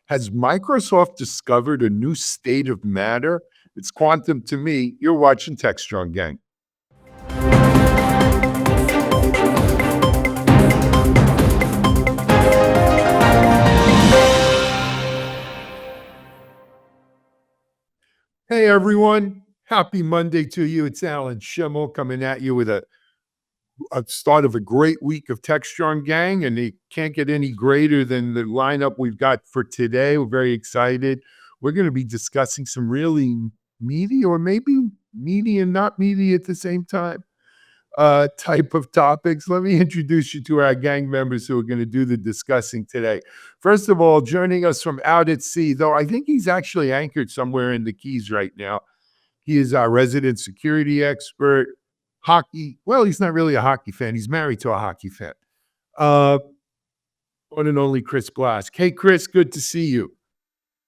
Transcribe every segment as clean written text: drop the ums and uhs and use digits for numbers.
Has Microsoft discovered a new state of matter? It's quantum to me. You're watching Techstrong, gang. Hey, everyone. Happy Monday to you. It's Alan Schimmel coming at you with a start of a great week of Techstrong, gang, and it can't get any greater than the lineup we've got for today. We're very excited. We're going to be discussing some really meaty, or maybe meaty and not meaty at the same time, type of topics. Let me introduce you to our gang members who are going to do the discussing today. First of all, joining us from out at sea, though I think he's actually anchored somewhere in the Keys right now. He is our resident security expert, hockey. Well, he's not really a hockey fan. He's married to a hockey fan. Uh, One and only Chris Blask. Hey, Chris, good to see you.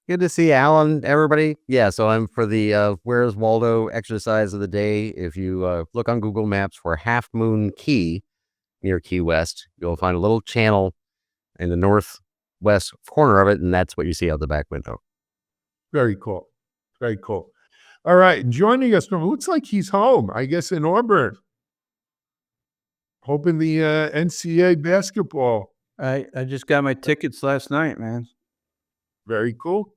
Good to see Alan, everybody. Yeah, so I'm for the Where's Waldo exercise of the day. If you look on Google Maps for Half Moon Key near Key West, you'll find a little channel in the northwest corner of it, and that's what you see out the back window. Very cool. Very cool. All right, joining us from, looks like he's home, I guess, in Auburn. Hoping the NCAA basketball. I just got my tickets last night, man. Very cool.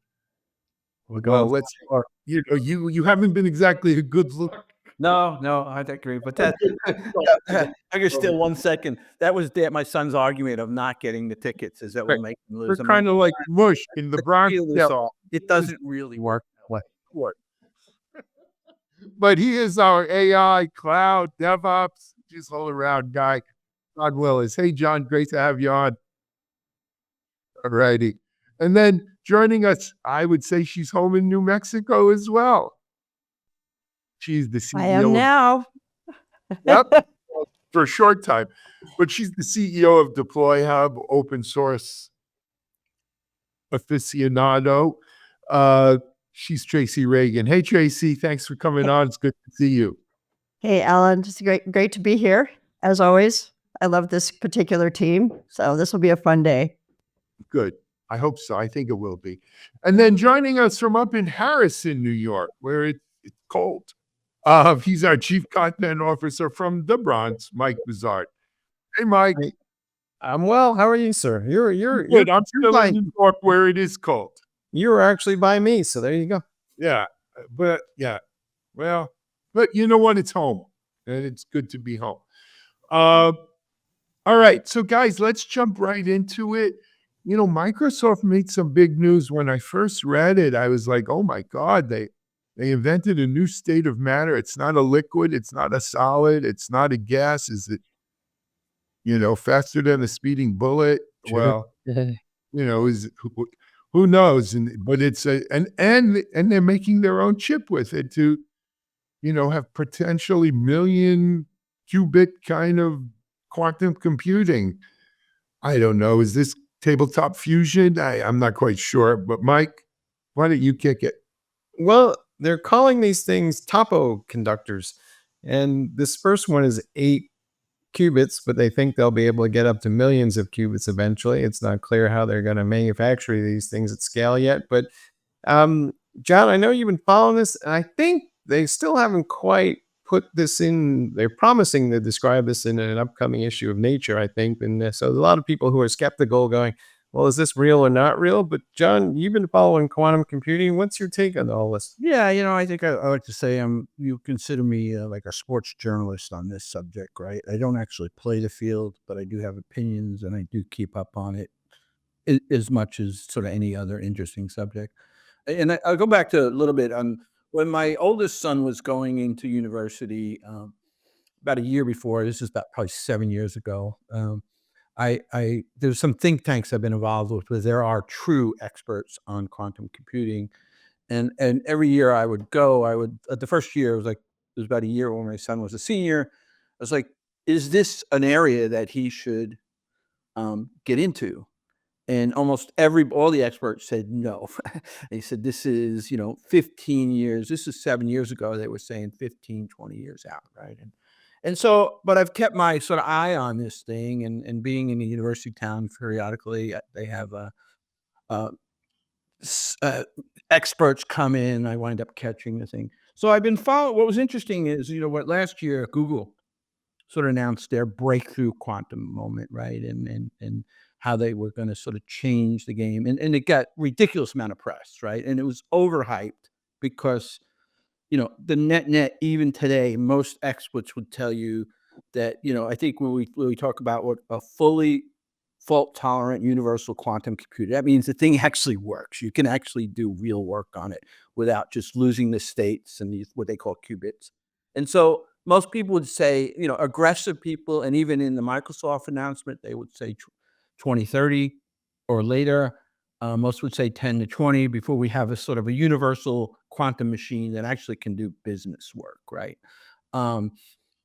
We're going. Well, you haven't been exactly a good look. No, I agree. But that, I guess still 1 second. That was my son's argument of not getting the tickets is that will make him lose. We're kind of like mush in the Bronx. It doesn't really work that way. But he is our AI, cloud, DevOps, just all around guy, John Willis. Hey, John, great to have you on. All righty. And then joining us, I would say she's home in New Mexico as well. She's the CEO. I am now. Yep, for a short time. But she's the CEO of Deploy Hub, open source aficionado. She's Tracy Reagan. Hey, Tracy, thanks for coming on. It's good to see you. Hey, Alan, just great to be here, as always. I love this particular team, so this will be a fun day. Good. I hope so. I think it will be. And then joining us from up in Harrison, New York, where it's cold. He's our Chief Content Officer from the Bronx, Mike Bizarre. Hey, Mike. I'm well. How are you, sir? You're good. I'm still in New York where it is cold. You were actually by me, so there you go. Yeah, but you know what? It's home, and it's good to be home. All right, so guys, let's jump right into it. You know, Microsoft made some big news. When I first read it, I was like, oh my God, they invented a new state of matter. It's not a liquid, it's not a solid, it's not a gas. Is it, faster than a speeding bullet? Sure. Well, who knows? But it's and they're making their own chip with it to, have potentially million qubit kind of quantum computing. I don't know. Is this tabletop fusion? I'm not quite sure. But Mike, why don't you kick it? Well, they're calling these things topo conductors, and this first one is 8 qubits, but they think they'll be able to get up to millions of qubits eventually. It's not clear how they're going to manufacture these things at scale yet. But John, I know you've been following this, and I think they still haven't quite put this in. They're promising to describe this in an upcoming issue of Nature, I think. And so a lot of people who are skeptical going, well, is this real or not real? But John, you've been following quantum computing. What's your take on all this? Yeah, I think I like to say you consider me like a sports journalist on this subject, right? I don't actually play the field, but I do have opinions and I do keep up on it as much as sort of any other interesting subject. And I'll go back to a little bit on when my oldest son was going into university about a year before. This is about probably 7 years ago. There's some think tanks I've been involved with where there are true experts on quantum computing. And every year I would at the first year, it was about a year when my son was a senior. I was like, is this an area that he should get into? And almost all the experts said no. They said, this is, 15 years. This is 7 years ago. They were saying 15, 20 years out, right? And so, but I've kept my sort of eye on this thing, and being in a university town periodically, they have experts come in. I wind up catching the thing. So I've been following. What was interesting is, what last year Google sort of announced their breakthrough quantum moment, right? And how they were going to sort of change the game, and it got ridiculous amount of press, right? And it was overhyped because the net even today, most experts would tell you that, I think when we talk about what a fully fault tolerant universal quantum computer, that means the thing actually works. You can actually do real work on it without just losing the states and these what they call qubits. And so most people would say, aggressive people, and even in the Microsoft announcement, they would say 2030 or later. Most would say 10 to 20 before we have a sort of a universal quantum machine that actually can do business work, right? Um,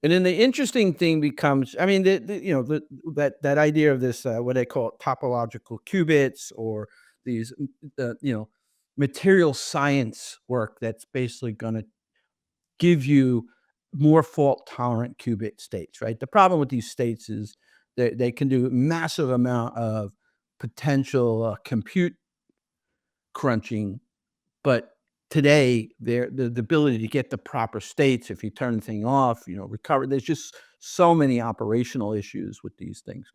and then the interesting thing becomes, I mean, that idea of this, what they call topological qubits, or these, material science work that's basically going to give you more fault tolerant qubit states, right? The problem with these states is they can do massive amount of potential compute crunching, but today the ability to get the proper states, if you turn the thing off, recover, there's just so many operational issues with these things.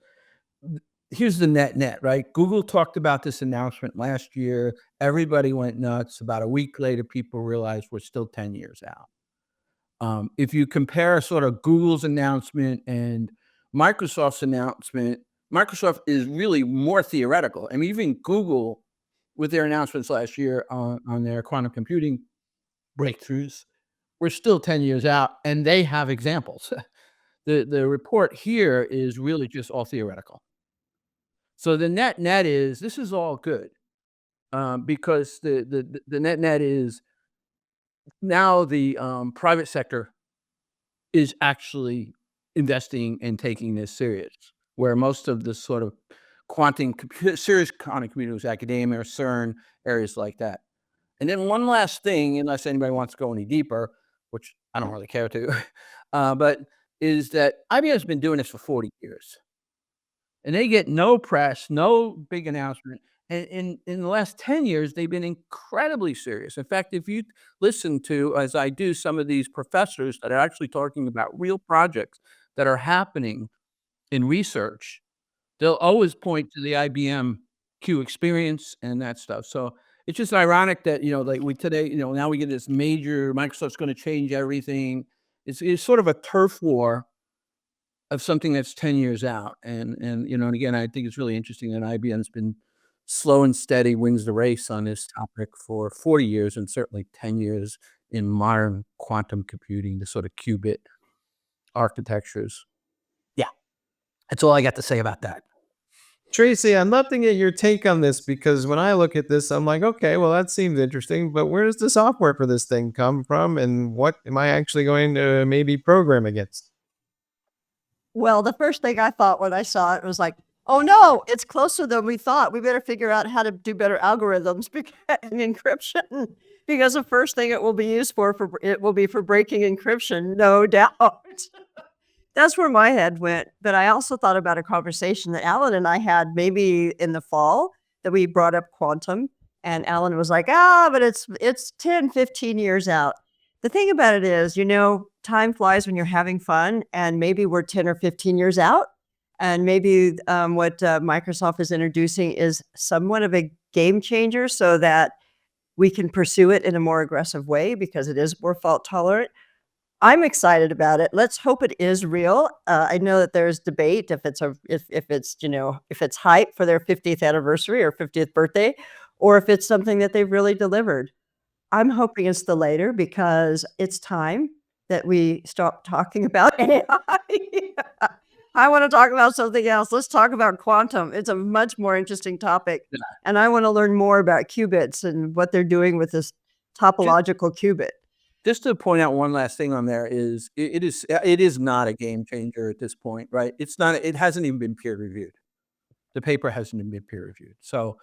Here's the net, right? Google talked about this announcement last year. Everybody went nuts. About a week later, people realized we're still 10 years out. If you compare sort of Google's announcement and Microsoft's announcement, Microsoft is really more theoretical. I mean, even Google, with their announcements last year on their quantum computing breakthroughs, we're still 10 years out, and they have examples. The report here is really just all theoretical. So the net is, this is all good, because the net is now the private sector is actually investing and taking this serious, where most of the sort of serious quantum computing was academia or CERN, areas like that. And then one last thing, unless anybody wants to go any deeper, which I don't really care to, but is that IBM's been doing this for 40 years. And they get no press, no big announcement. And in the last 10 years, they've been incredibly serious. In fact, if you listen to, as I do, some of these professors that are actually talking about real projects that are happening in research, they'll always point to the IBM Q experience and that stuff. So it's just ironic that, like we today, now we get this major, Microsoft's going to change everything. It's sort of a turf war of something that's 10 years out. And again, I think it's really interesting that IBM's been slow and steady, wins the race on this topic for 40 years, and certainly 10 years in modern quantum computing, the sort of qubit architectures. Yeah, that's all I got to say about that. Tracy, I'd love to get your take on this, because when I look at this, I'm like, okay, well, that seems interesting, but where does the software for this thing come from, and what am I actually going to maybe program against? Well, the first thing I thought when I saw it was like, oh no, it's closer than we thought. We better figure out how to do better algorithms and encryption, because the first thing it will be used for it will be for breaking encryption, no doubt. That's where my head went. But I also thought about a conversation that Alan and I had maybe in the fall, that we brought up quantum, and Alan was like, but it's 10, 15 years out. The thing about it is, time flies when you're having fun, and maybe we're 10 or 15 years out. And maybe what Microsoft is introducing is somewhat of a game changer, so that we can pursue it in a more aggressive way because it is more fault tolerant. I'm excited about it. Let's hope it is real. I know that there's debate if it's hype for their 50th anniversary or 50th birthday, or if it's something that they've really delivered. I'm hoping it's the later, because it's time that we stop talking about AI. I want to talk about something else. Let's talk about quantum. It's a much more interesting topic. Yeah. And I want to learn more about qubits and what they're doing with this topological qubit. Just to point out one last thing on there is it is not a game changer at this point, right? It's not. It hasn't even been peer reviewed. The paper hasn't even been peer reviewed. So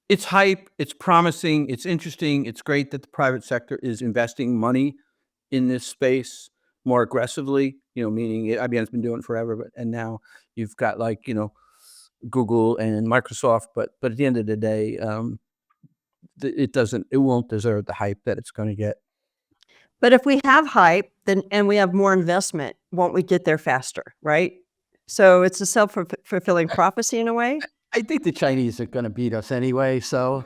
it's hype. It's promising. It's interesting. It's great that the private sector is investing money in this space more aggressively. Meaning IBM's been doing it forever, and now you've got Google and Microsoft. But at the end of the day, it won't deserve the hype that it's going to get. But if we have hype, then and we have more investment, won't we get there faster, right? So it's a self-fulfilling prophecy in a way. I think the Chinese are going to beat us anyway. So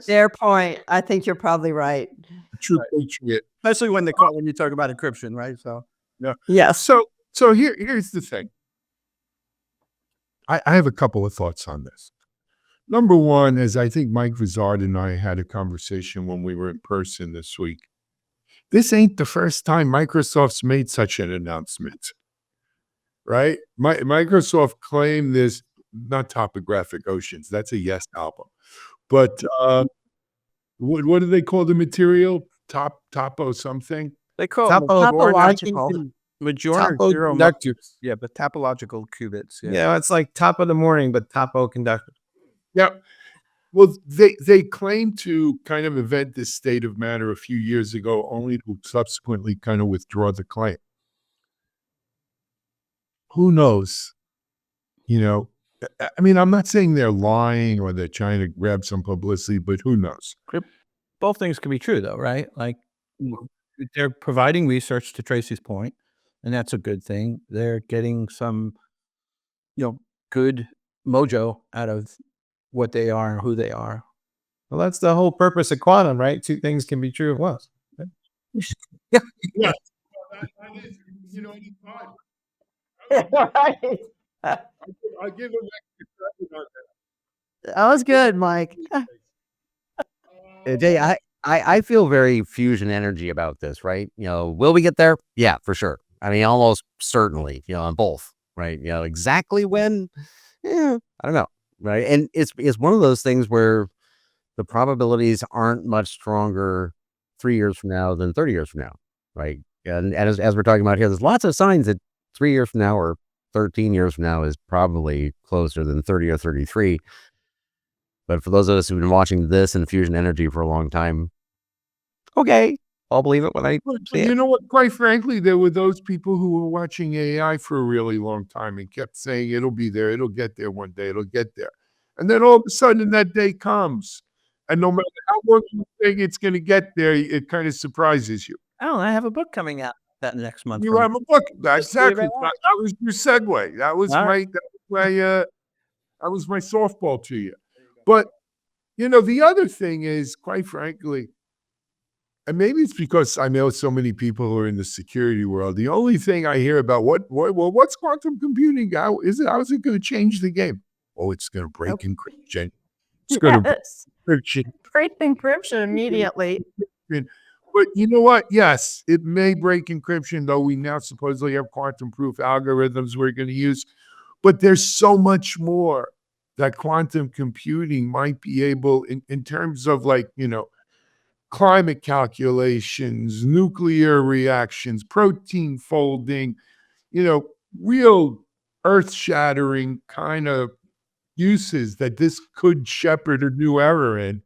Fair point. I think you're probably right. A true patriot. especially when you talk about encryption, right? So Yes. So here's the thing. I have a couple of thoughts on this. Number one is I think Mike Vizard and I had a conversation when we were in person this week. This ain't the first time Microsoft's made such an announcement, right? Microsoft claimed this, not Topographic Oceans, that's a Yes album. But what do they call the material? Topo something? they call Topological. majority Topo zero conductors. Yeah, but topological qubits. Yeah, it's like top of the morning, but topo conductor. Yeah. Well, they claimed to kind of invent this state of matter a few years ago, only to subsequently kind of withdraw the claim. Who knows? You know, I mean, I'm not saying they're lying or they're trying to grab some publicity, but who knows? Both things can be true, though, right? Like they're providing research to Tracy's point, and that's a good thing. They're getting some, good mojo out of what they are and who they are. Well, that's the whole purpose of quantum, right? Two things can be true at once. Yeah. You know, Right. I give them extra credit on that. That was good, Mike. Jay, I feel very fusion energy about this, right? Will we get there? Yeah, for sure. I mean, almost certainly, on both, right? Exactly when, I don't know, right? And it's one of those things where the probabilities aren't much stronger 3 years from now than 30 years from now, right? And as we're talking about here, there's lots of signs that 3 years from now or 13 years from now is probably closer than 30 or 33. But for those of us who've been watching this and fusion energy for a long time, okay, I'll believe it when I see You it. know what? Quite frankly, there were those people who were watching AI for a really long time and kept saying it'll be there, it'll get there one day, it'll get there. And then all of a sudden that day comes. And no matter how long you think it's going to get there, it kind of surprises you. Oh, I have a book coming out that next month. You from- have a book. Exactly. about That was your segue. That was All my that was my softball to you. But the other thing is, quite frankly, and maybe it's because I know so many people who are in the security world. The only thing I hear about what's quantum computing? How is it going to change the game? Oh, it's going to break encryption. It's going to Yes. break encryption. Break encryption immediately. But you know what? Yes, it may break encryption, though we now supposedly have quantum proof algorithms we're going to use. But there's so much more that quantum computing might be able in terms of climate calculations, nuclear reactions, protein folding, real earth-shattering kind of uses that this could shepherd a new era in.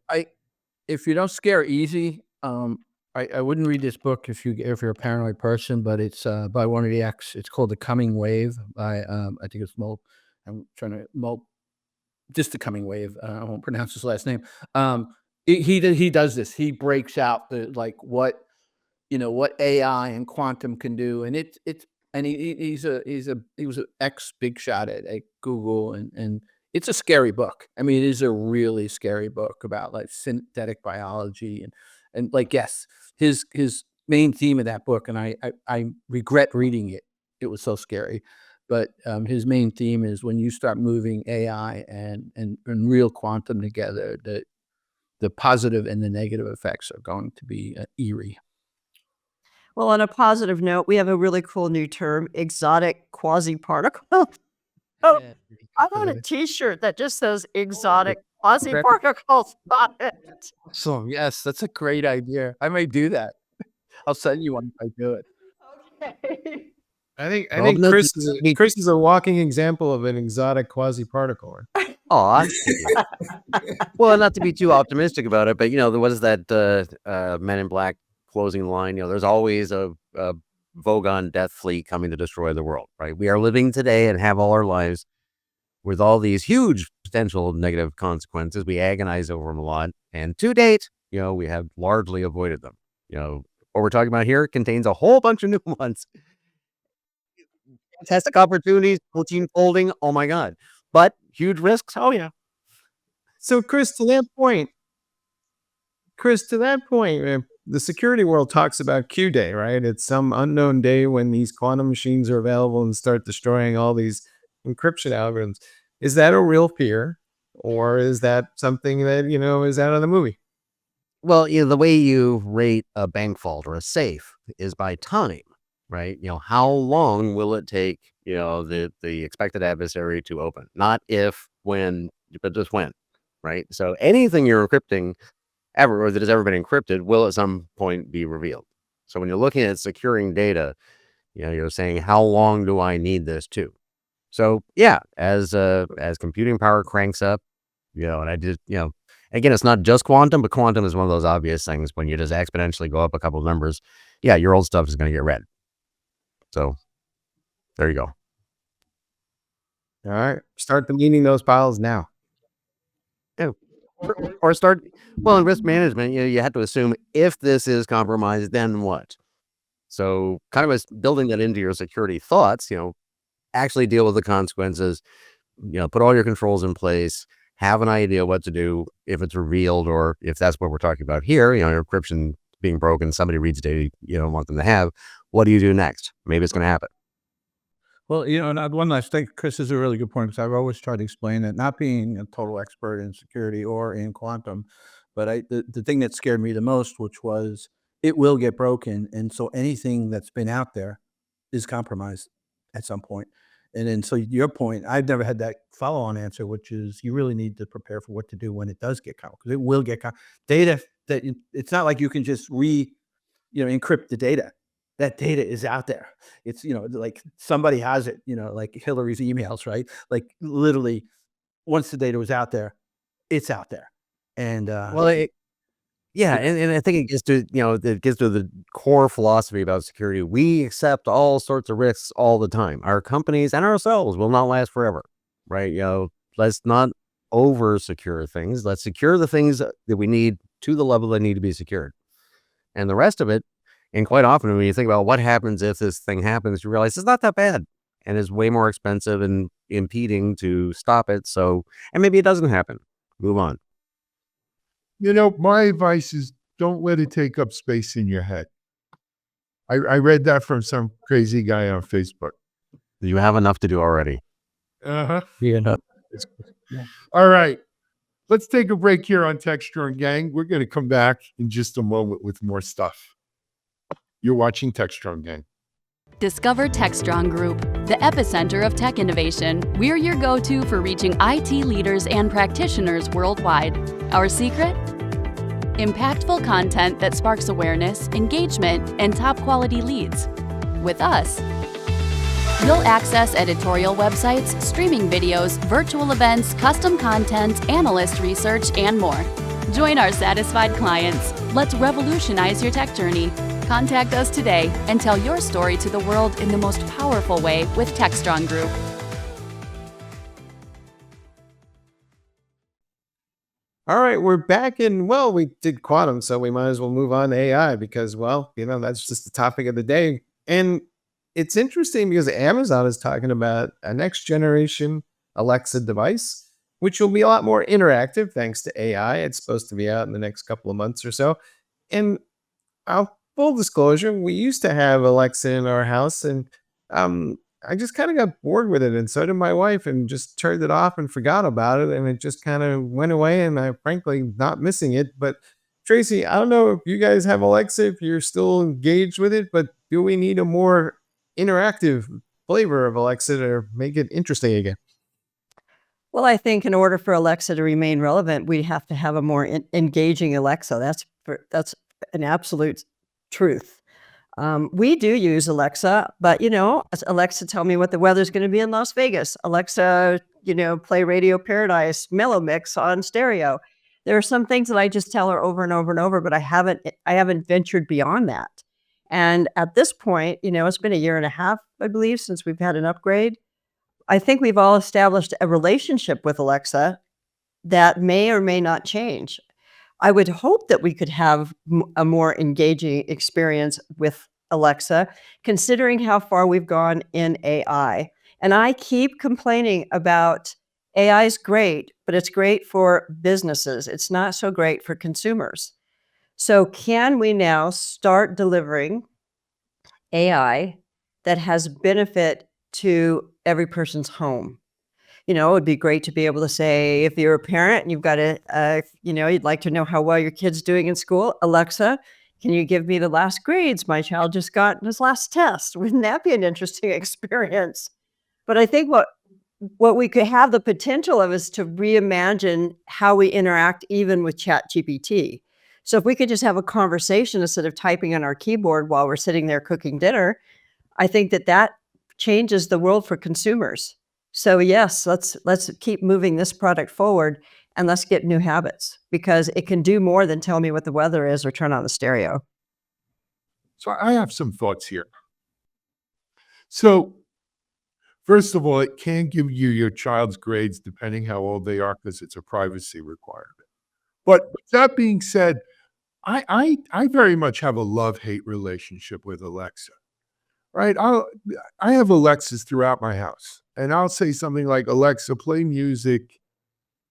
If you don't scare easy, I wouldn't read this book if you're a paranoid person, but it's by one of the it's called The Coming Wave by I think it's I'm trying to just The Coming Wave. I won't pronounce his last name. He does this. He breaks out what AI and quantum can do, and he was an ex big shot at Google, and it's a scary book. I mean, it is a really scary book about synthetic biology and yes, his main theme of that book, and I regret reading it. It was so scary. But his main theme is when you start moving AI and real quantum together, the positive and the negative effects are going to be eerie. Well, on a positive note, we have a really cool new term, exotic quasi-particle. Oh, I want a T-shirt that just says exotic quasi-particles on it. So yes, that's a great idea. I may do that. I'll send you one if I do it. Okay. I think no, Chris is a walking example of an exotic quasi-particle. Aw. Well, not to be too optimistic about it, but what is that Men in Black closing line? There's always a Vogon death fleet coming to destroy the world, right? We are living today and have all our lives with all these huge potential negative consequences. We agonize over them a lot. And to date, we have largely avoided them. What we're talking about here contains a whole bunch of new ones. Fantastic opportunities, protein folding. Oh my God. But huge risks. Oh yeah. So, Chris, to that point, the security world talks about Q Day, right? It's some unknown day when these quantum machines are available and start destroying all these encryption algorithms. Is that a real fear, or is that something that, is out of the movie? Well, the way you rate a bank vault or a safe is by time, right? How long will it take, the expected adversary to open? Not if, when, but just when, right? So anything you're encrypting ever, or that has ever been encrypted, will at some point be revealed. So when you're looking at securing data, you're saying, how long do I need this to? So yeah, as computing power cranks up, and I did, again, it's not just quantum, but quantum is one of those obvious things. When you just exponentially go up a couple of numbers, yeah, your old stuff is going to get read. So there you go. All right. Start deleting those files now. Yeah. Or start, well, in risk management, you have to assume if this is compromised, then what? So kind of building that into your security thoughts, actually deal with the consequences, put all your controls in place, have an idea what to do if it's revealed, or if that's what we're talking about here, your encryption being broken, somebody reads data you don't want them to have. What do you do next? Maybe it's going to happen. Well, and one last thing, Chris, is a really good point, because I've always tried to explain that, not being a total expert in security or in quantum, but the thing that scared me the most, which was it will get broken. And so anything that's been out there is compromised at some point. And then, so your point, I've never had that follow-on answer, which is you really need to prepare for what to do when it does get because it will get data that it's not like you can just encrypt the data. That data is out there. It's, like somebody has it, like Hillary's emails, right? Like literally once the data was out there, it's out there. And, Well, yeah, and I think it gets to, the core philosophy about security. We accept all sorts of risks all the time. Our companies and ourselves will not last forever, right? Let's not over secure things. Let's secure the things that we need to the level they need to be secured. And the rest of it, and quite often when you think about what happens if this thing happens, you realize it's not that bad and it's way more expensive and impeding to stop it. So, and maybe it doesn't happen. Move on. My advice is don't let it take up space in your head. I read that from some crazy guy on Facebook. You have enough to do already. Uh-huh. yeah. All right. Let's take a break here on Techstrong Gang. We're going to come back in just a moment with more stuff. You're watching Techstrong Gang. Discover Techstrong Group, the epicenter of tech innovation. We're your go-to for reaching IT leaders and practitioners worldwide. Our secret? Impactful content that sparks awareness, engagement, and top-quality leads. With us, you'll access editorial websites, streaming videos, virtual events, custom content, analyst research, and more. Join our satisfied clients. Let's revolutionize your tech journey. Contact us today and tell your story to the world in the most powerful way with Techstrong Group. All right, we're back in, we did quantum, so we might as well move on to AI because, that's just the topic of the day. And it's interesting because Amazon is talking about a next generation Alexa device, which will be a lot more interactive thanks to AI. It's supposed to be out in the next couple of months or so. And full disclosure, we used to have Alexa in our house, and I just kind of got bored with it, and so did my wife, and just turned it off and forgot about it, and it just kind of went away, and I'm frankly not missing it. But Tracy, I don't know if you guys have Alexa, if you're still engaged with it, but do we need a more interactive flavor of Alexa to make it interesting again? Well, I think in order for Alexa to remain relevant, we have to have a more engaging Alexa. That's an absolute truth. We do use Alexa, but Alexa, tell me what the weather's going to be in Las Vegas. Alexa, play Radio Paradise Mellow Mix on stereo. There are some things that I just tell her over and over and over, but I haven't ventured beyond that. And at this point, it's been a year and a half, I believe, since we've had an upgrade. I think we've all established a relationship with Alexa that may or may not change. I would hope that we could have a more engaging experience with Alexa, considering how far we've gone in AI. And I keep complaining about AI is great, but it's great for businesses. It's not so great for consumers. So, can we now start delivering AI that has benefit to every person's home? It'd be great to be able to say, if you're a parent and you've got you'd like to know how well your kid's doing in school, Alexa, can you give me the last grades my child just got in his last test? Wouldn't that be an interesting experience? But I think what we could have the potential of is to reimagine how we interact even with Chat GPT. So if we could just have a conversation instead of typing on our keyboard while we're sitting there cooking dinner, I think that changes the world for consumers. So yes, let's keep moving this product forward and let's get new habits because it can do more than tell me what the weather is or turn on the stereo. So I have some thoughts here. So first of all, it can give you your child's grades depending how old they are because it's a privacy requirement. But with that being said, I very much have a love-hate relationship with Alexa, right? I have Alexas throughout my house, and I'll say something like, "Alexa, play music,"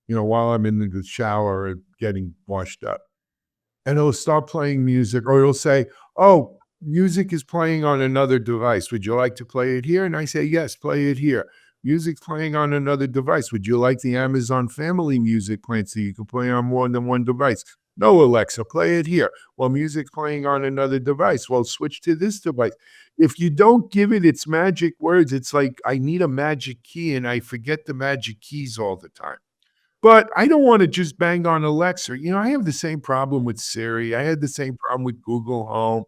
while I'm in the shower and getting washed up. And it'll start playing music, or it'll say, "Oh, music is playing on another device. Would you like to play it here?" And I say, "Yes, play it here." Music's playing on another device. Would you like the Amazon Family Music plan so you can play on more than one device? No, Alexa, play it here. Well, music's playing on another device. Well, switch to this device. If you don't give it its magic words, it's like I need a magic key and I forget the magic keys all the time. But I don't wanna just bang on Alexa. I have the same problem with Siri. I had the same problem with Google Home.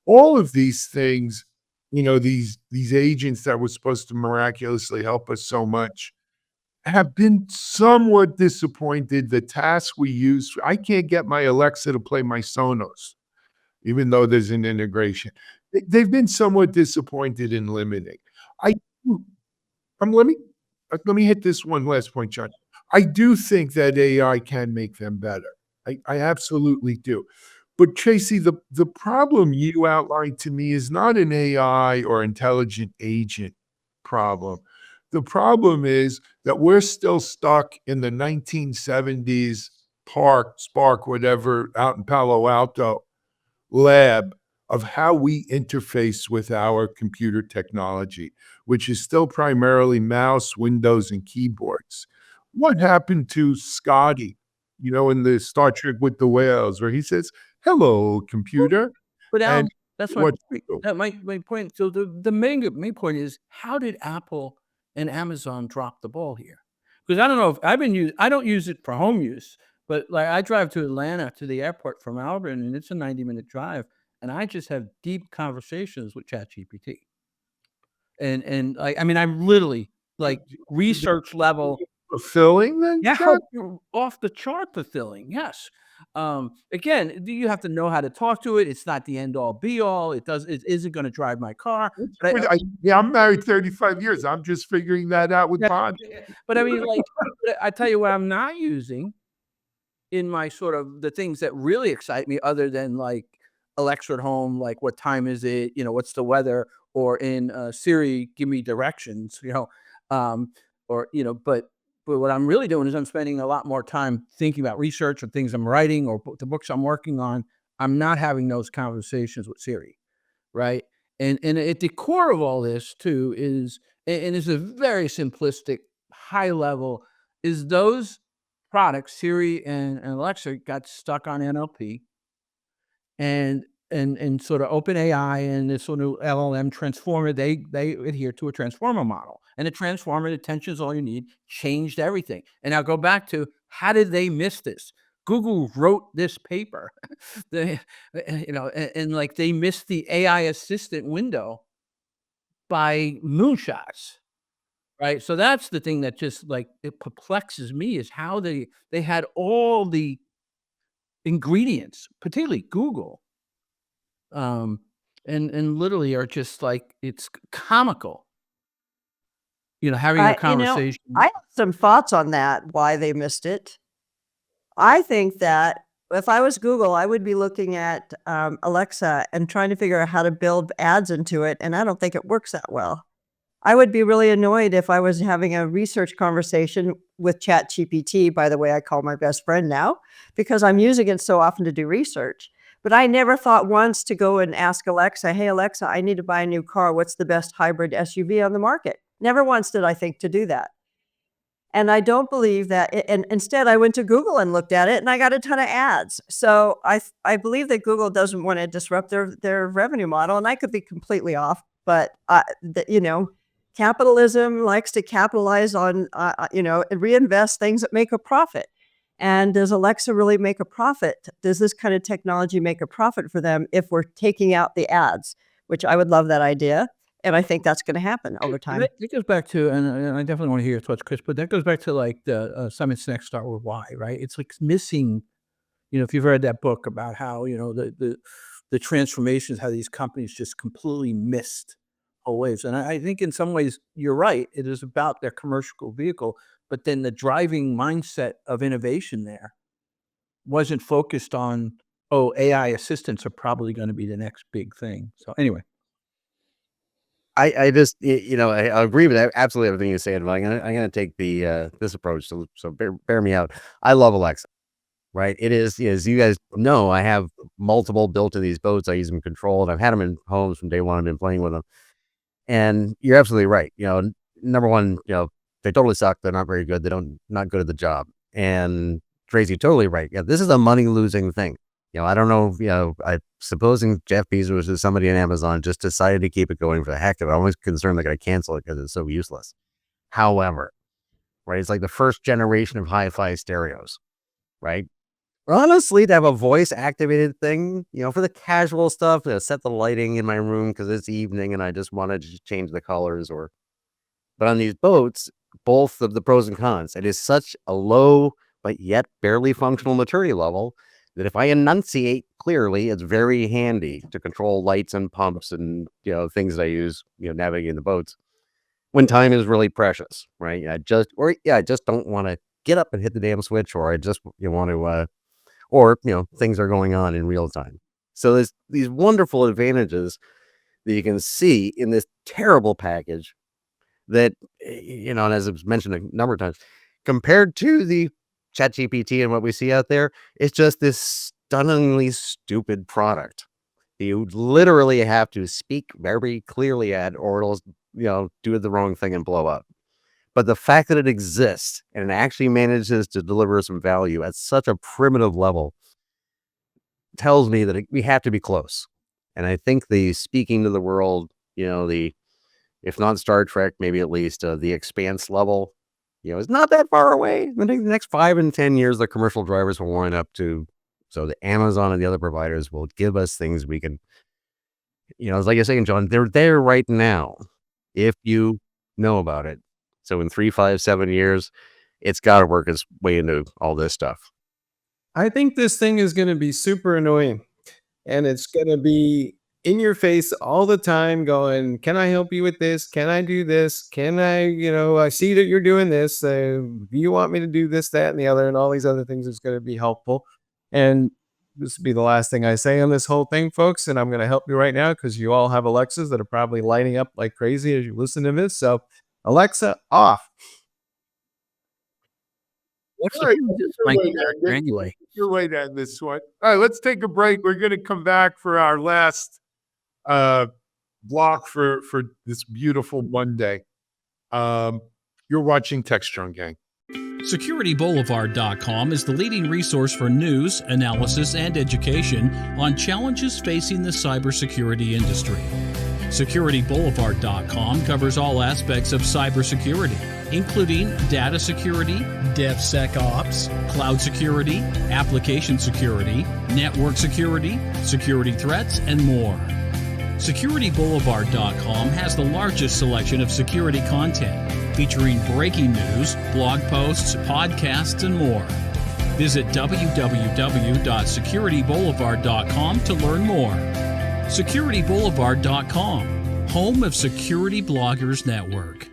All of these things, these agents that were supposed to miraculously help us so much, have been somewhat disappointed. The tasks we use, I can't get my Alexa to play my Sonos, even though there's an integration. They've been somewhat disappointed in limiting. I let me let me hit this one last point, John. I do think that AI can make them better. I absolutely do. But Tracy, the problem you outlined to me is not an AI or intelligent agent problem. The problem is that we're still stuck in the 1970s Spark, whatever, out in Palo Alto lab of how we interface with our computer technology, which is still primarily mouse, windows, and keyboards. What happened to Scotty, in the Star Trek with the whales, where he says, "Hello, computer," But and that's my what point. My point. So the main point is, how did Apple and Amazon drop the ball here? Because I don't know if I don't use it for home use, but like I drive to Atlanta to the airport from Auburn, and it's a 90-minute drive, and I just have deep conversations with ChatGPT. And I'm literally like research level. fulfilling then, Yeah, Chad? you're off the chart fulfilling, yes. Again, you have to know how to talk to it. It's not the end all be all. It isn't gonna drive my car. But Yeah, I'm married 35 years. I'm just figuring that out with yeah, Bond. but I mean, like, but I tell you what I'm not using in my sort of the things that really excite me other than, like, Alexa at home, like, "What time is it?" "What's the weather?" Or in, Siri, "Give me directions," or, but what I'm really doing is I'm spending a lot more time thinking about research or things I'm writing or the books I'm working on. I'm not having those conversations with Siri, right? And at the core of all this too is, and it's a very simplistic, high level, is those products, Siri and Alexa, got stuck on NLP and sort of open AI and this sort of LLM transformer, they adhere to a transformer model. And the transformer, attention is all you need, changed everything. And I'll go back to, how did they miss this? Google wrote this paper. they, and like they missed the AI assistant window by moonshots. Right. So that's the thing that just like it perplexes me, is how they had all the ingredients, particularly Google, and literally are just like, it's comical having a I conversation. have some thoughts on that, why they missed it. I think that if I was Google, I would be looking at Alexa and trying to figure out how to build ads into it, and I don't think it works that well. I would be really annoyed if I was having a research conversation with ChatGPT, by the way, I call my best friend now, because I'm using it so often to do research. But I never thought once to go and ask Alexa, hey, Alexa, I need to buy a new car. What's the best hybrid SUV on the market? Never once did I think to do that. And I don't believe that. And instead, I went to Google and looked at it, and I got a ton of ads. So I believe that Google doesn't want to disrupt their revenue model, and I could be completely off. But capitalism likes to capitalize on and reinvest things that make a profit. And does Alexa really make a profit? Does this kind of technology make a profit for them if we're taking out the ads? Which I would love that idea. And I think that's going to happen over time. It goes back to, and I definitely want to hear your thoughts, Chris, but that goes back to like the Simon Sinek Start With Why, right? It's like missing, if you've read that book about how, the transformations, how these companies just completely missed whole waves. And I think in some ways, you're right. It is about their commercial vehicle, but then the driving mindset of innovation there wasn't focused on, AI assistants are probably going to be the next big thing. So anyway. I just, I agree with absolutely everything you said, but I'm gonna take the this approach. So bear me out. I love Alexa, right? It is, as you guys know, I have multiple built to these boats. I use them controlled. I've had them in homes from day one. I've been playing with them, and you're absolutely right. Number one, they totally suck. They're not very good. Not good at the job. And Tracy, totally right. Yeah, this is a money losing thing. I don't know, supposing Jeff Bezos or somebody in Amazon just decided to keep it going for the heck of it. I'm always concerned they're going to cancel it because it's so useless. However, right, it's like the first generation of hi-fi stereos, right? Honestly, to have a voice activated thing, for the casual stuff, set the lighting in my room because it's evening and I just wanted to change the colors but on these boats, both of the pros and cons, it is such a low, but yet barely functional maturity level that if I enunciate clearly, it's very handy to control lights and pumps and, things that I use, navigating the boats when time is really precious, right? I just don't want to get up and hit the damn switch, or I just want to, things are going on in real time. So there's these wonderful advantages that you can see in this terrible package that, and as I've mentioned a number of times, compared to the ChatGPT and what we see out there, it's just this stunningly stupid product. You literally have to speak very clearly at, or it'll, do the wrong thing and blow up. But the fact that it exists and it actually manages to deliver some value at such a primitive level tells me that we have to be close. And I think the speaking to the world, if not Star Trek, maybe at least the Expanse level, it's not that far away. I think the next 5 and 10 years, the commercial drivers will wind up to, so the Amazon and the other providers will give us things we can, it's like you're saying, John, they're there right now if you know about it. So in 3, 5, 7 years, it's got to work its way into all this stuff. I think this thing is going to be super annoying, and it's going to be in your face all the time going, can I help you with this? Can I do this? Can I, I see that you're doing this. Do you want me to do this, that, and the other, and all these other things is going to be helpful. And this will be the last thing I say on this whole thing, folks. And I'm going to help you right now because you all have Alexas that are probably lighting up like crazy as you listen to this. So Alexa, off. What's All right, my you're character anyway? You're right on this one. All right, let's take a break. We're going to come back for our last block for this beautiful Monday. You're watching Techstrong, gang. SecurityBoulevard.com is the leading resource for news, analysis, and education on challenges facing the cybersecurity industry. SecurityBoulevard.com covers all aspects of cybersecurity, including data security, DevSecOps, cloud security, application security, network security, security threats, and more. SecurityBoulevard.com has the largest selection of security content, featuring breaking news, blog posts, podcasts, and more. Visit www.securityboulevard.com to learn more. SecurityBoulevard.com, home of Security Bloggers Network.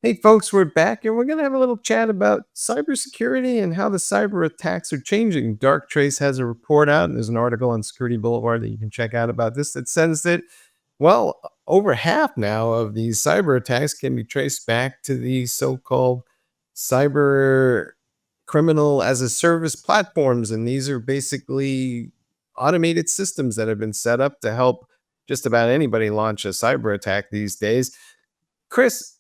Hey, folks, we're back and we're going to have a little chat about cybersecurity and how the cyber attacks are changing. Dark Trace has a report out, and there's an article on Security Boulevard that you can check out about this that says that, well, over half now of these cyber attacks can be traced back to the so-called cyber criminal as a service platforms. And these are basically automated systems that have been set up to help just about anybody launch a cyber attack these days. Chris,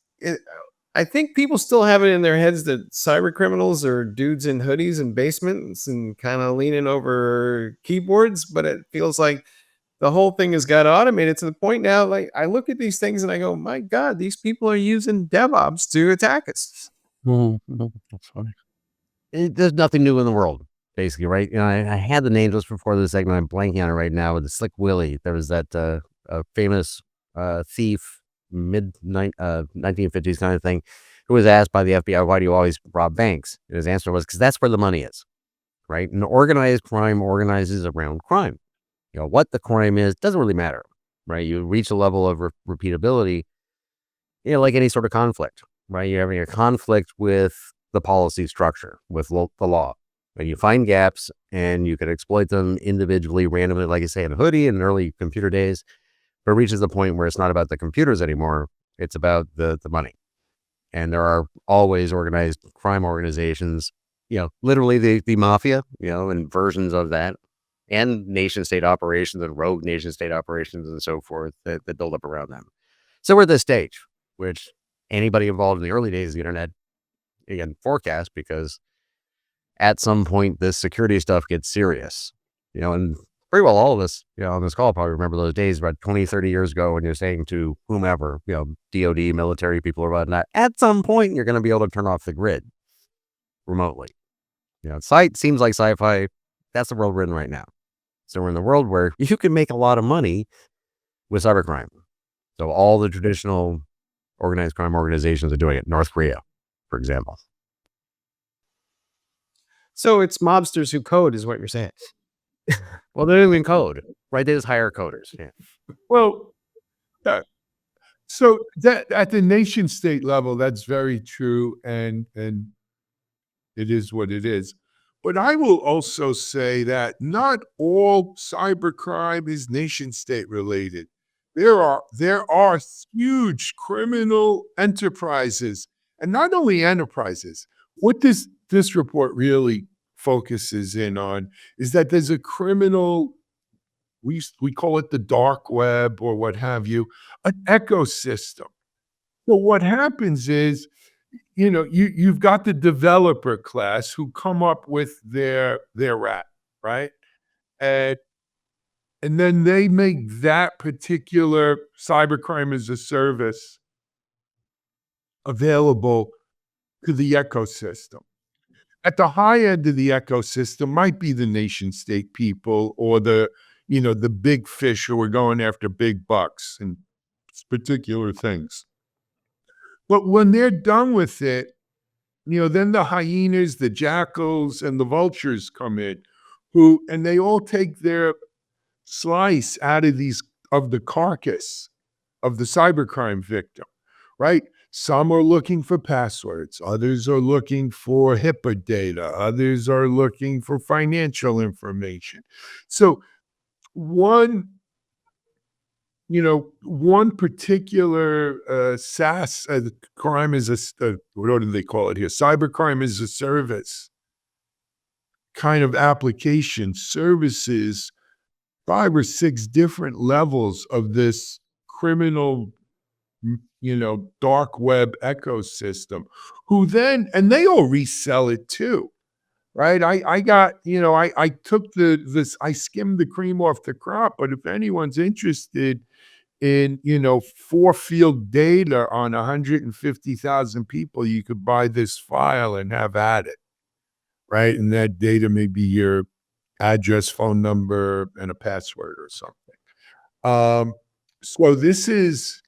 I think people still have it in their heads that cyber criminals are dudes in hoodies and basements and kind of leaning over keyboards, but it feels like the whole thing has got automated to the point now. Like, I look at these things and I go, my God, these people are using DevOps to attack us. That's funny. There's nothing new in the world, basically, right? You know, I had the name just before this segment. I'm blanking on it right now with the Slick Willie. There was that famous thief, mid 1950s kind of thing, who was asked by the FBI, why do you always rob banks? And his answer was, because that's where the money is, right? And organized crime organizes around crime. You know, what the crime is doesn't really matter, right? You reach a level of repeatability, you know, like any sort of conflict, right? You're having a conflict with the policy structure, with the law. And you find gaps and you can exploit them individually, randomly, like you say, in a hoodie in early computer days. But it reaches a point where it's not about the computers anymore. It's about the money. And there are always organized crime organizations, you know, literally the mafia, you know, and versions of that, and nation state operations and rogue nation state operations and so forth that build up around them. So we're at this stage, which anybody involved in the early days of the internet, again, forecast, because at some point this security stuff gets serious, you know, and pretty well all of us, you know, on this call probably remember those days about 20, 30 years ago when you're saying to whomever, you know, DOD, military people or whatnot, at some point you're going to be able to turn off the grid remotely. You know, sight seems like sci-fi. That's the world we're in right now. So we're in the world where you can make a lot of money with cybercrime. So all the traditional organized crime organizations are doing it. North Korea, for example. So it's mobsters who code is what you're saying. Well, they don't even code, right? They just hire coders. Yeah. Well, so that at the nation state level, that's very true, and it is what it is. But I will also say that not all cybercrime is nation state related. There are huge criminal enterprises, and not only enterprises. What this report really focuses in on is that there's a criminal, we call it the dark web or what have you, an ecosystem. So what happens is, you know, you've got the developer class who come up with their rat, right? And then they make that particular cybercrime as a service available to the ecosystem. At the high end of the ecosystem might be the nation state people or the, you know, the big fish who are going after big bucks and particular things. But when they're done with it, you know, then the hyenas, the jackals, and the vultures come in, and they all take their slice out of the carcass of the cybercrime victim, right? Some are looking for passwords, others are looking for HIPAA data, others are looking for financial information. So one particular SaaS, crime is what do they call it here? Cybercrime as a service kind of application services 5 or 6 different levels of this criminal, dark web ecosystem, and they all resell it too, right? I took I skimmed the cream off the crop, but if anyone's interested in, 4 field data on 150,000 people, you could buy this file and have at it, right? And that data may be your address, phone number, and a password or something. So this is,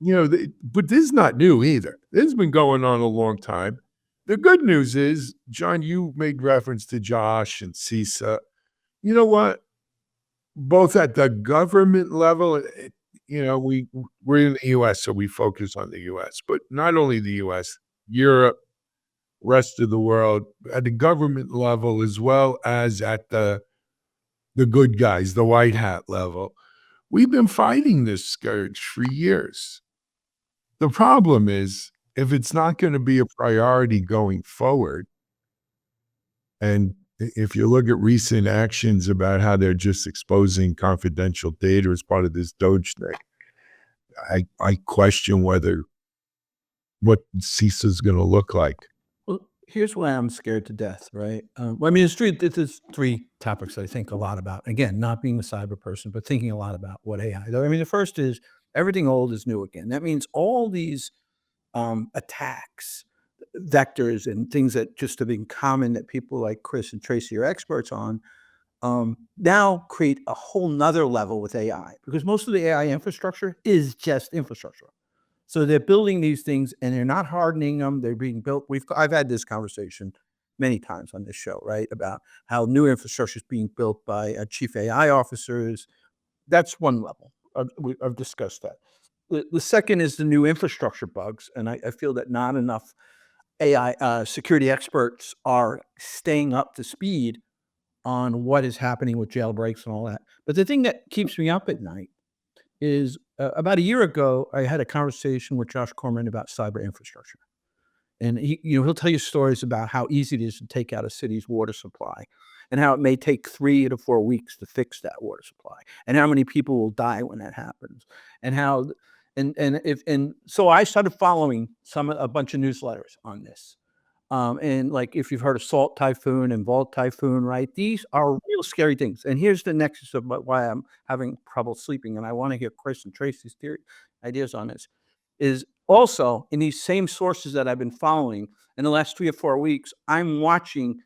but this is not new either. This has been going on a long time. The good news is, John, you made reference to Josh and CISA. You know what? Both at the government level, we're in the U.S., so we focus on the U.S., but not only the U.S., Europe, rest of the world, at the government level, as well as at the good guys, the white hat level. We've been fighting this scourge for years. The problem is, if it's not going to be a priority going forward, and if you look at recent actions about how they're just exposing confidential data as part of this Doge thing, I question what CISA is going to look like. Well, here's why I'm scared to death, right? Well, I mean, there's three topics I think a lot about. Again, not being a cyber person, but thinking a lot about what AI. I mean, the first is everything old is new again. That means all these attacks, vectors, and things that just have been common that people like Chris and Tracy are experts on, now create a whole nother level with AI, because most of the AI infrastructure is just infrastructure. So they're building these things and they're not hardening them. They're being built. I've had this conversation many times on this show, right? About how new infrastructure is being built by chief AI officers. That's one level. I've discussed that. The second is the new infrastructure bugs. And I feel that not enough AI security experts are staying up to speed on what is happening with jailbreaks and all that. But the thing that keeps me up at night is about a year ago, I had a conversation with Josh Corman about cyber infrastructure. And he'll tell you stories about how easy it is to take out a city's water supply and how it may take 3 to 4 weeks to fix that water supply and how many people will die when that happens. And how, so I started following a bunch of newsletters on this. And like, if you've heard of Salt Typhoon and Vault Typhoon, right? These are real scary things. And here's the nexus of why I'm having trouble sleeping. And I want to hear Chris and Tracy's ideas on this. Is also in these same sources that I've been following in the last 3 or 4 weeks, I'm watching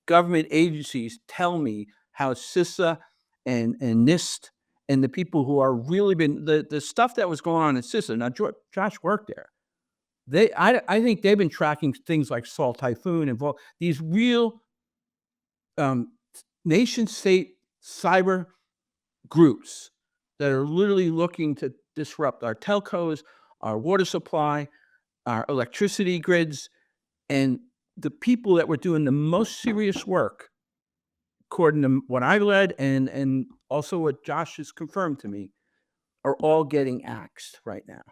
government agencies tell me how CISA and NIST and the people who are really been the stuff that was going on in CISA. Now, Josh worked there. I think they've been tracking things like Salt Typhoon and these real nation state cyber groups that are literally looking to disrupt our telcos, our water supply, our electricity grids, and the people that were doing the most serious work, according to what I read and also what Josh has confirmed to me, are all getting axed right now.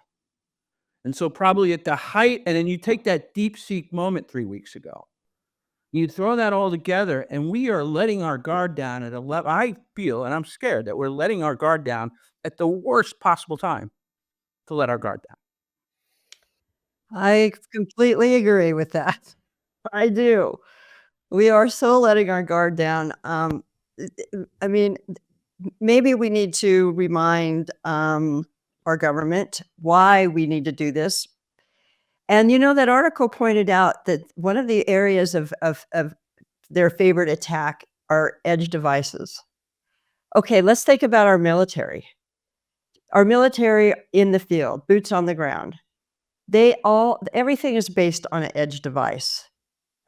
And so probably at the height, and then you take that DeepSeek moment 3 weeks ago, you throw that all together, and we are letting our guard down at a level. I feel, and I'm scared, that we're letting our guard down at the worst possible time to let our guard down. I completely agree with that. I do. We are so letting our guard down. I mean, maybe we need to remind our government why we need to do this. And that article pointed out that one of the areas of their favorite attack are edge devices. Okay, let's think about our military. Our military in the field, boots on the ground. Everything is based on an edge device.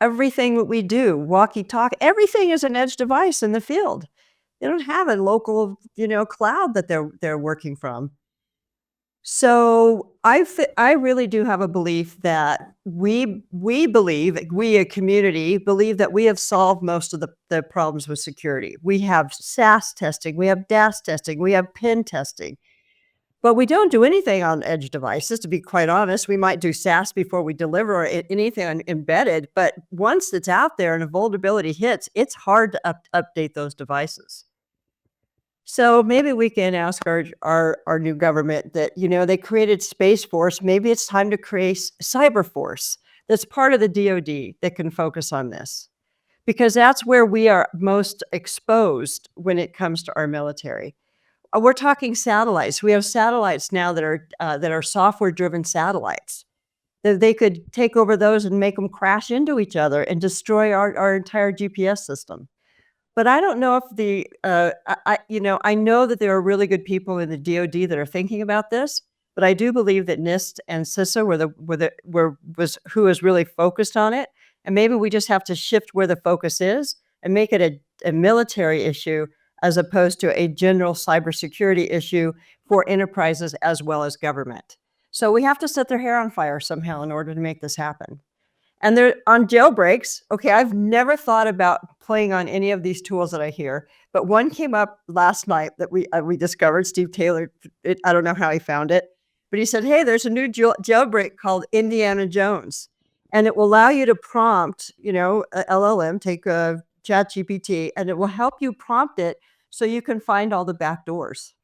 Everything that we do, walkie-talkie, everything is an edge device in the field. They don't have a local, cloud that they're working from. So I really do have a belief that we a community believe that we have solved most of the problems with security. We have SaaS testing, we have DAS testing, we have PIN testing. But we don't do anything on edge devices, to be quite honest. We might do SaaS before we deliver anything embedded, but once it's out there and a vulnerability hits, it's hard to update those devices. So maybe we can ask our new government that, they created Space Force. Maybe it's time to create Cyber Force that's part of the DoD that can focus on this, because that's where we are most exposed when it comes to our military. We're talking satellites. We have satellites now that are software-driven satellites. That they could take over those and make them crash into each other and destroy our entire GPS system. But I don't know if I know that there are really good people in the DoD that are thinking about this. But I do believe that NIST and CISA was who is really focused on it. And maybe we just have to shift where the focus is and make it a military issue as opposed to a general cybersecurity issue for enterprises as well as government. So we have to set their hair on fire somehow in order to make this happen. And they're on jailbreaks. Okay, I've never thought about playing on any of these tools that I hear, but one came up last night that we discovered. Steve Taylor, I don't know how he found it, but he said, "Hey, there's a new jailbreak called Indiana Jones, and it will allow you to prompt, a LLM, take a ChatGPT, and it will help you prompt it so you can find all the back doors."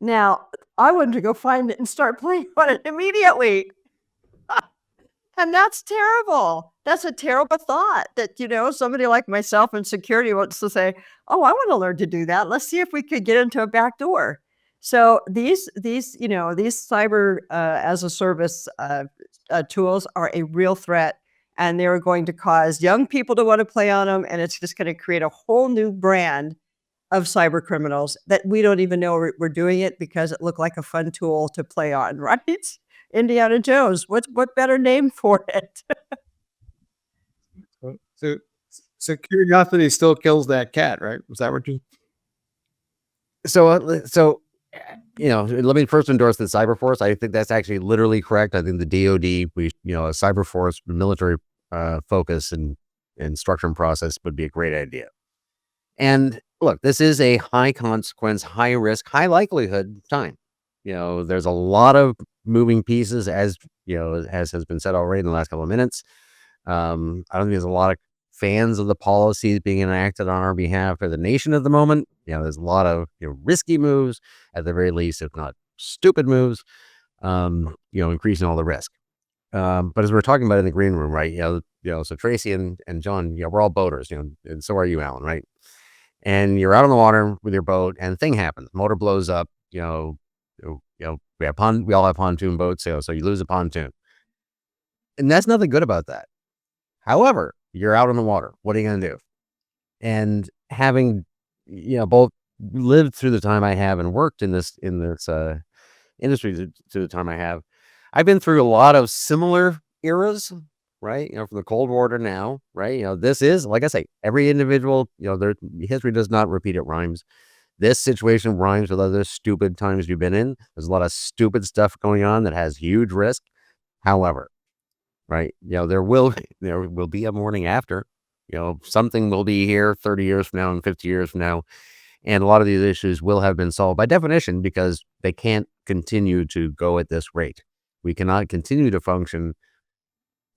Now, I wanted to go find it and start playing on it immediately. And that's terrible. That's a terrible thought that, somebody like myself in security wants to say, "Oh, I want to learn to do that. Let's see if we could get into a back door." So these cyber as a service tools are a real threat, and they're going to cause young people to want to play on them. And it's just going to create a whole new brand of cyber criminals that we don't even know we're doing it because it looked like a fun tool to play on, right? Indiana Jones. What better name for it? So, so curiosity still kills that cat, right? Was that what you? So, let me first endorse the cyber force. I think that's actually literally correct. I think the DoD, a cyber force, military focus and structure and process would be a great idea. And look, this is a high consequence, high risk, high likelihood time. There's a lot of moving pieces, as has been said already in the last couple of minutes. I don't think there's a lot of fans of the policies being enacted on our behalf for the nation at the moment. There's a lot of risky moves, at the very least, if not stupid moves. Increasing all the risk. But as we're talking about in the green room, right? So Tracy and John, we're all boaters, and so are you, Alan, right? And you're out on the water with your boat, and thing happens. Motor blows up. We all have pontoon boats, so you lose a pontoon, and that's nothing good about that. However, you're out on the water. What are you going to do? And having both lived through the time I have and worked in this industry to the time I have, I've been through a lot of similar eras, right? From the Cold War to now, right? This is, like I say, every individual, their history does not repeat, it rhymes. This situation rhymes with other stupid times you've been in. There's a lot of stupid stuff going on that has huge risk. However, right, there will be a morning after. Something will be here 30 years from now and 50 years from now. And a lot of these issues will have been solved by definition because they can't continue to go at this rate. We cannot continue to function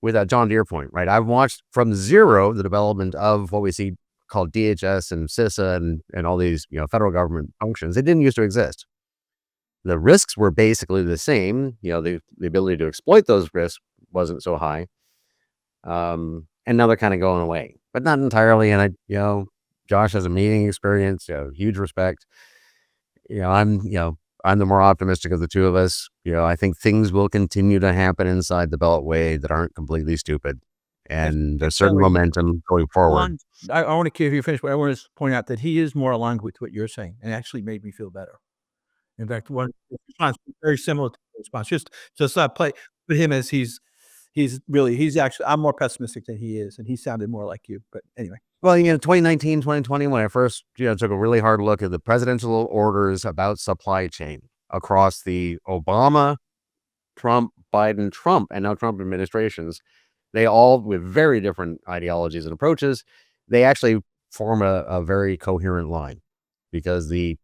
with that John Deere point, right? I've watched from zero the development of what we see called DHS and CISA and all these, federal government functions. It didn't used to exist. The risks were basically the same. The ability to exploit those risks wasn't so high. And now they're kind of going away, but not entirely. And Josh has a meeting experience, huge respect. I'm the more optimistic of the two of us. I think things will continue to happen inside the Beltway that aren't completely stupid. And there's certain momentum going forward. I want to keep you finished, but I want to point out that he is more aligned with what you're saying, and actually made me feel better. In fact, one response very similar to the response. Just play with him as he's actually. I'm more pessimistic than he is, and he sounded more like you. But anyway. Well, 2019, 2020, when I first, took a really hard look at the presidential orders about supply chain across the Obama, Trump, Biden, Trump, and now Trump administrations, they all, with very different ideologies and approaches, they actually form a very coherent line because the,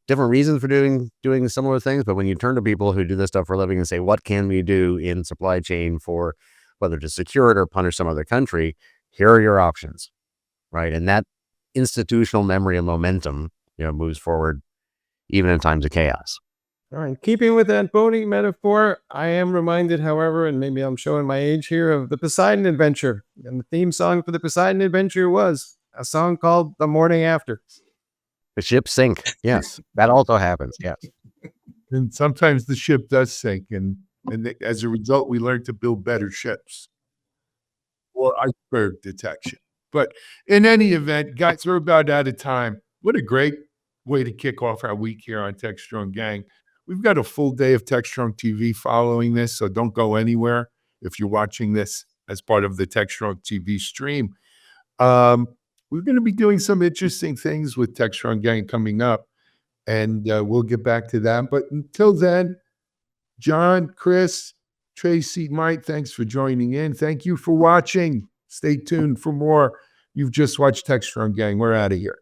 different reasons for doing similar things. But when you turn to people who do this stuff for a living and say, what can we do in supply chain for whether to secure it or punish some other country, here are your options. Right. And that institutional memory and momentum, moves forward even in times of chaos. All right. Keeping with that boating metaphor, I am reminded, however, and maybe I'm showing my age here, of the Poseidon Adventure. And the theme song for the Poseidon Adventure was a song called The Morning After. The ships sink. Yes. That also happens. Yes. And sometimes the ship does sink. And as a result, we learn to build better ships or iceberg detection. But in any event, guys, we're about out of time. What a great way to kick off our week here on Techstrong Gang. We've got a full day of Techstrong TV following this, so don't go anywhere if you're watching this as part of the Techstrong TV stream. we're going to be doing some interesting things with Techstrong Gang coming up, and we'll get back to that. But until then, John, Chris, Tracy, Mike, thanks for joining in. Thank you for watching. Stay tuned for more. You've just watched Techstrong Gang. We're out of here.